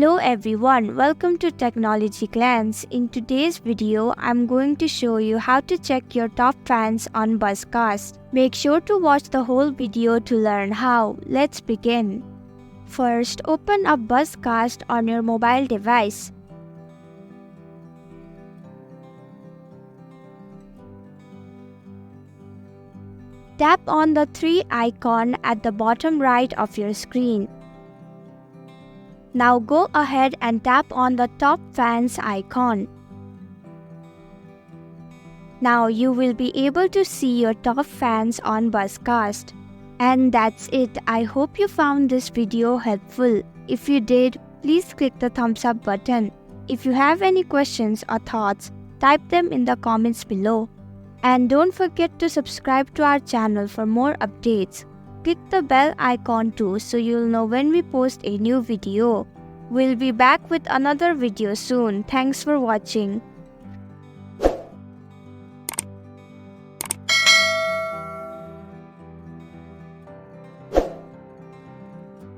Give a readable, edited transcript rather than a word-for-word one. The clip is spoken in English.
Hello everyone, welcome to Technology Glance. In today's video, I'm going to show you how to check your top fans on BuzzCast. Make sure to watch the whole video to learn how. Let's begin. First, open up BuzzCast on your mobile device. Tap on the 3 icon at the bottom right of your screen. Now go ahead and tap on the top fans icon. Now you will be able to see your top fans on BuzzCast. And that's it. I hope you found this video helpful. If you did, please click the thumbs up button. If you have any questions or thoughts, type them in the comments below. And don't forget to subscribe to our channel for more updates. Click the bell icon too so you'll know when we post a new video. We'll be back with another video soon. Thanks for watching.